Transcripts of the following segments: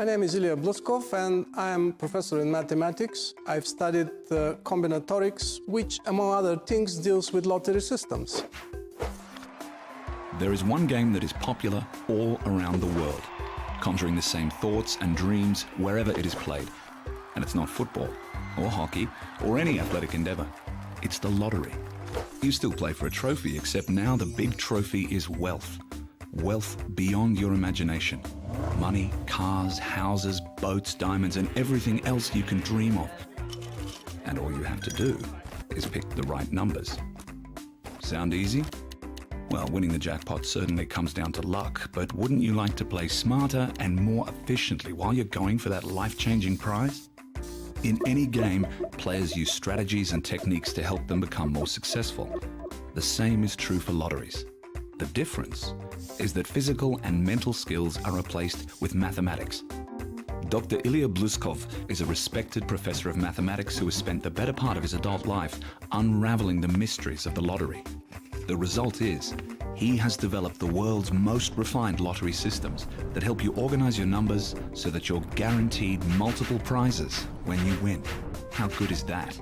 My name is Ilya Bluskov and I am professor in mathematics. I've studied combinatorics, which, among other things, deals with lottery systems. There is one game that is popular all around the world, conjuring the same thoughts and dreams wherever it is played. And it's not football, or hockey, or any athletic endeavor. It's the lottery. You still play for a trophy, except now the big trophy is wealth. Wealth beyond your imagination. Money, cars, houses, boats, diamonds, and everything else you can dream of. And all you have to do is pick the right numbers. Sound easy? Well, winning the jackpot certainly comes down to luck, but wouldn't you like to play smarter and more efficiently while you're going for that life-changing prize? In any game, players use strategies and techniques to help them become more successful. The same is true for lotteries. The difference is that physical and mental skills are replaced with mathematics. Dr. Ilya Bluskov is a respected professor of mathematics who has spent the better part of his adult life unraveling the mysteries of the lottery. The result is, he has developed the world's most refined lottery systems that help you organize your numbers so that you're guaranteed multiple prizes when you win. How good is that?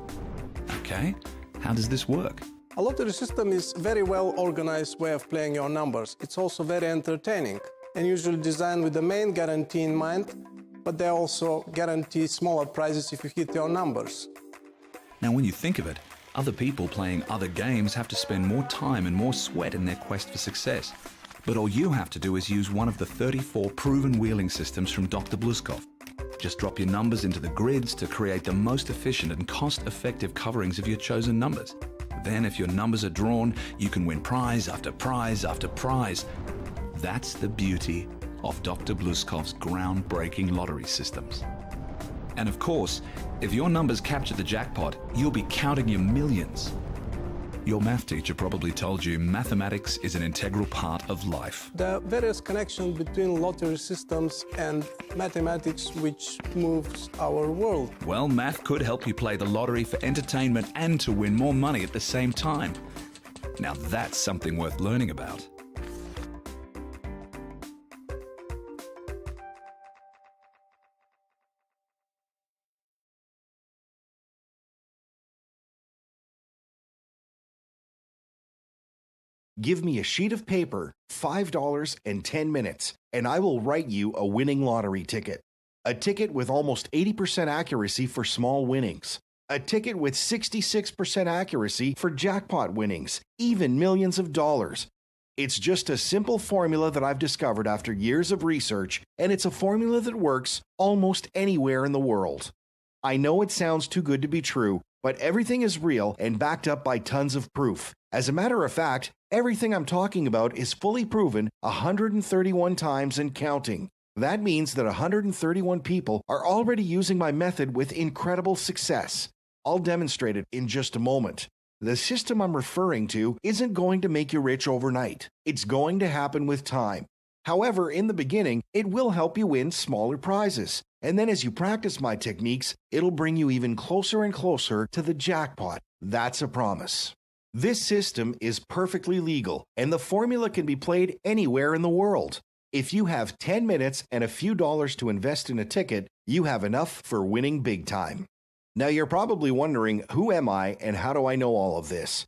Okay, how does this work? A lottery system is a very well organized way of playing your numbers. It's also very entertaining and usually designed with the main guarantee in mind, but they also guarantee smaller prizes if you hit your numbers. Now, when you think of it, other people playing other games have to spend more time and more sweat in their quest for success. But all you have to do is use one of the 34 proven wheeling systems from Dr. Bluskov. Just drop your numbers into the grids to create the most efficient and cost-effective coverings of your chosen numbers. Then, if your numbers are drawn, you can win prize after prize after prize. That's the beauty of Dr. Bluskov's groundbreaking lottery systems. And of course, if your numbers capture the jackpot, you'll be counting your millions. Your math teacher probably told you mathematics is an integral part of life. There are various connections between lottery systems and mathematics which moves our world. Well, math could help you play the lottery for entertainment and to win more money at the same time. Now that's something worth learning about. Give me a sheet of paper, $5 and 10 minutes, and I will write you a winning lottery ticket. A ticket with almost 80% accuracy for small winnings. A ticket with 66% accuracy for jackpot winnings, even millions of dollars. It's just a simple formula that I've discovered after years of research, and it's a formula that works almost anywhere in the world. I know it sounds too good to be true, but everything is real and backed up by tons of proof. As a matter of fact, everything I'm talking about is fully proven 131 times and counting. That means that 131 people are already using my method with incredible success. I'll demonstrate it in just a moment. The system I'm referring to isn't going to make you rich overnight. It's going to happen with time. However, in the beginning, it will help you win smaller prizes. And then as you practice my techniques, it'll bring you even closer and closer to the jackpot. That's a promise. This system is perfectly legal, and the formula can be played anywhere in the world. If you have 10 minutes and a few dollars to invest in a ticket, you have enough for winning big time. Now you're probably wondering, who am I and how do I know all of this?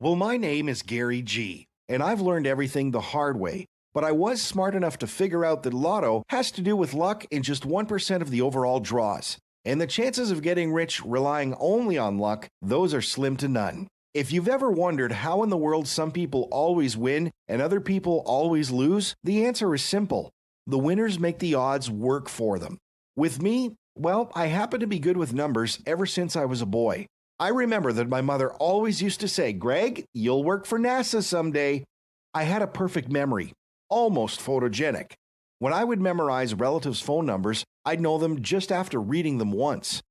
Well, my name is Gary G, and I've learned everything the hard way, but I was smart enough to figure out that Lotto has to do with luck in just 1% of the overall draws. And the chances of getting rich relying only on luck, those are slim to none. If you've ever wondered how in the world some people always win and other people always lose, the answer is simple. The winners make the odds work for them. With me, well, I happen to be good with numbers ever since I was a boy. I remember that my mother always used to say, "Greg, you'll work for NASA someday." I had a perfect memory, almost photogenic. When I would memorize relatives' phone numbers, I'd know them just after reading them once.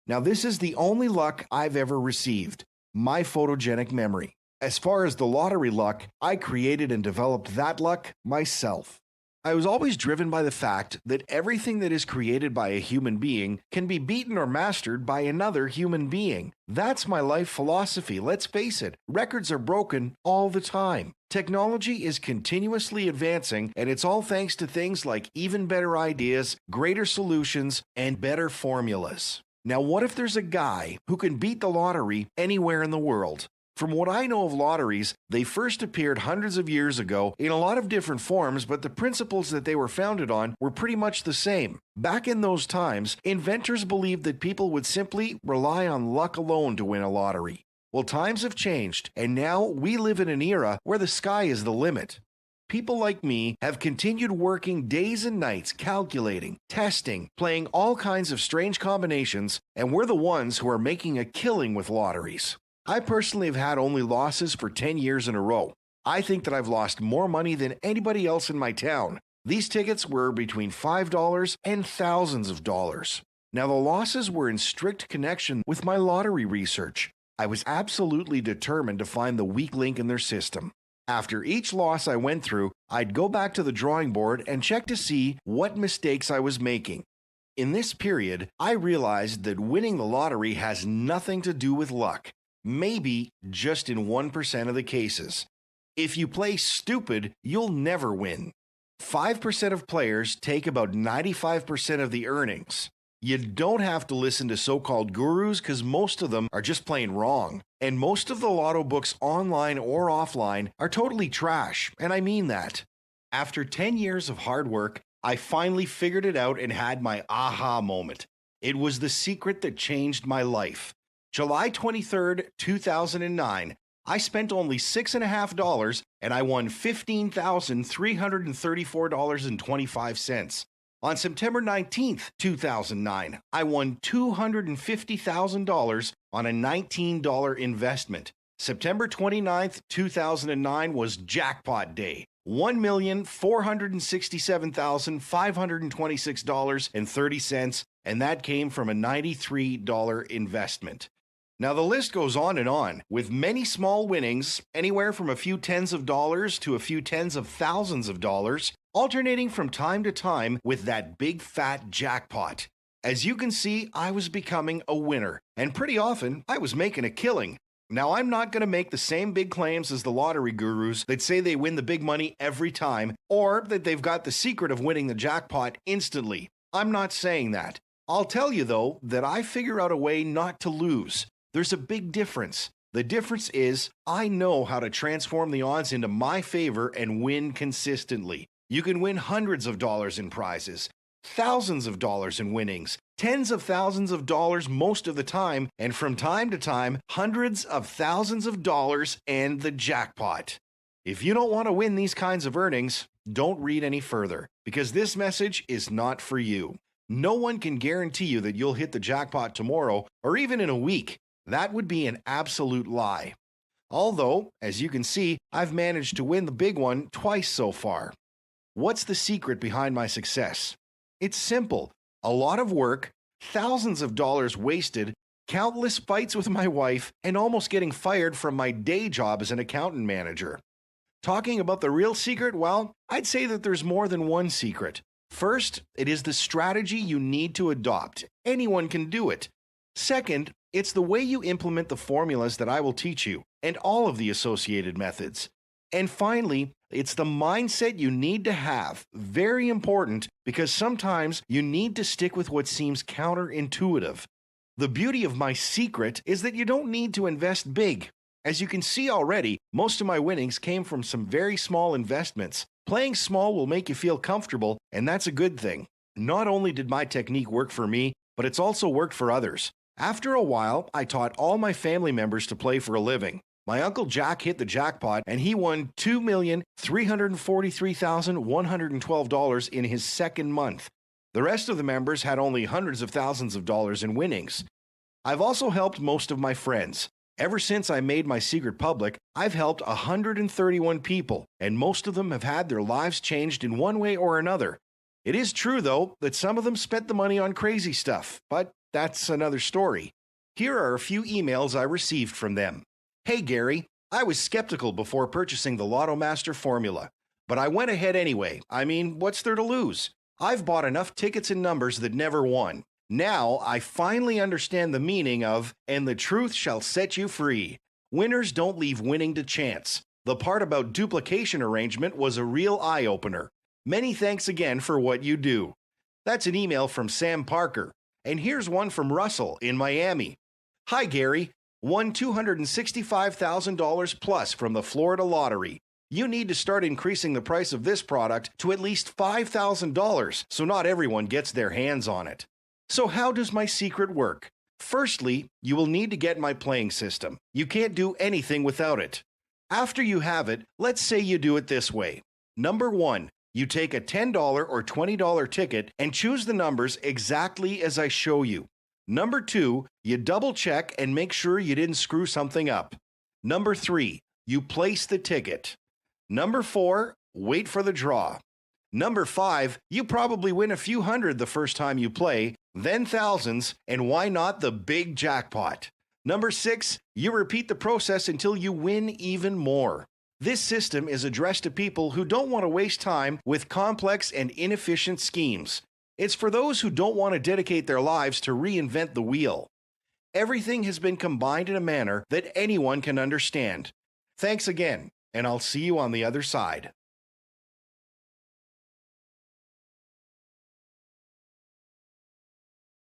Now, this is the only luck I've ever received. My photogenic memory. As far as the lottery luck, I created and developed that luck myself. I was always driven by the fact that everything that is created by a human being can be beaten or mastered by another human being. That's my life philosophy. Let's face it, records are broken all the time. Technology is continuously advancing, and it's all thanks to things like even better ideas, greater solutions, and better formulas. Now, what if there's a guy who can beat the lottery anywhere in the world? From what I know of lotteries, they first appeared hundreds of years ago in a lot of different forms, but the principles that they were founded on were pretty much the same. Back in those times, inventors believed that people would simply rely on luck alone to win a lottery. Well, times have changed, and now we live in an era where the sky is the limit. People like me have continued working days and nights, calculating, testing, playing all kinds of strange combinations, and we're the ones who are making a killing with lotteries. I personally have had only losses for 10 years in a row. I think that I've lost more money than anybody else in my town. These tickets were between $5 and thousands of dollars. Now, the losses were in strict connection with my lottery research. I was absolutely determined to find the weak link in their system. After each loss I went through, I'd go back to the drawing board and check to see what mistakes I was making. In this period, I realized that winning the lottery has nothing to do with luck. Maybe just in 1% of the cases. If you play stupid, you'll never win. 5% of players take about 95% of the earnings. You don't have to listen to so-called gurus because most of them are just plain wrong. And most of the lotto books online or offline are totally trash, and I mean that. After 10 years of hard work, I finally figured it out and had my aha moment. It was the secret that changed my life. July 23rd, 2009, I spent only $6.50 and I won $15,334.25. On September 19th, 2009, I won $250,000 on a $19 investment. September 29th, 2009 was jackpot day. $1,467,526.30, and that came from a $93 investment. Now, the list goes on, with many small winnings, anywhere from a few tens of dollars to a few tens of thousands of dollars, alternating from time to time with that big fat jackpot. As you can see, I was becoming a winner, and pretty often I was making a killing. Now, I'm not going to make the same big claims as the lottery gurus that say they win the big money every time, or that they've got the secret of winning the jackpot instantly. I'm not saying that. I'll tell you, though, that I figure out a way not to lose. There's a big difference. The difference is I know how to transform the odds into my favor and win consistently. You can win hundreds of dollars in prizes, thousands of dollars in winnings, tens of thousands of dollars most of the time, and from time to time, hundreds of thousands of dollars and the jackpot. If you don't want to win these kinds of earnings, don't read any further, because this message is not for you. No one can guarantee you that you'll hit the jackpot tomorrow or even in a week. That would be an absolute lie. Although, as you can see, I've managed to win the big one twice so far. What's the secret behind my success? It's simple. A lot of work, thousands of dollars wasted, countless fights with my wife, and almost getting fired from my day job as an accountant manager. Talking about the real secret, well, I'd say that there's more than one secret. First, it is the strategy you need to adopt. Anyone can do it. Second, it's the way you implement the formulas that I will teach you, and all of the associated methods. And finally, it's the mindset you need to have. Very important, because sometimes you need to stick with what seems counterintuitive. The beauty of my secret is that you don't need to invest big. As you can see already, most of my winnings came from some very small investments. Playing small will make you feel comfortable, and that's a good thing. Not only did my technique work for me, but it's also worked for others. After a while, I taught all my family members to play for a living. My Uncle Jack hit the jackpot, and he won $2,343,112 in his second month. The rest of the members had only hundreds of thousands of dollars in winnings. I've also helped most of my friends. Ever since I made my secret public, I've helped 131 people, and most of them have had their lives changed in one way or another. It is true, though, that some of them spent the money on crazy stuff, but that's another story. Here are a few emails I received from them. Hey Gary, I was skeptical before purchasing the Lotto Master formula. But I went ahead anyway. I mean, what's there to lose? I've bought enough tickets and numbers that never won. Now I finally understand the meaning of, and the truth shall set you free. Winners don't leave winning to chance. The part about duplication arrangement was a real eye-opener. Many thanks again for what you do. That's an email from Sam Parker. And here's one from Russell in Miami. Hi, Gary. Won $265,000 plus from the Florida lottery. You need to start increasing the price of this product to at least $5,000 so not everyone gets their hands on it. So how does my secret work? Firstly, you will need to get my playing system. You can't do anything without it. After you have it, let's say you do it this way. Number 1, you take a $10 or $20 ticket and choose the numbers exactly as I show you. Number 2, you double check and make sure you didn't screw something up. Number 3, you place the ticket. Number 4, wait for the draw. Number 5, you probably win a few hundred the first time you play, then thousands, and why not the big jackpot? Number 6, you repeat the process until you win even more. This system is addressed to people who don't want to waste time with complex and inefficient schemes. It's for those who don't want to dedicate their lives to reinvent the wheel. Everything has been combined in a manner that anyone can understand. Thanks again, and I'll see you on the other side.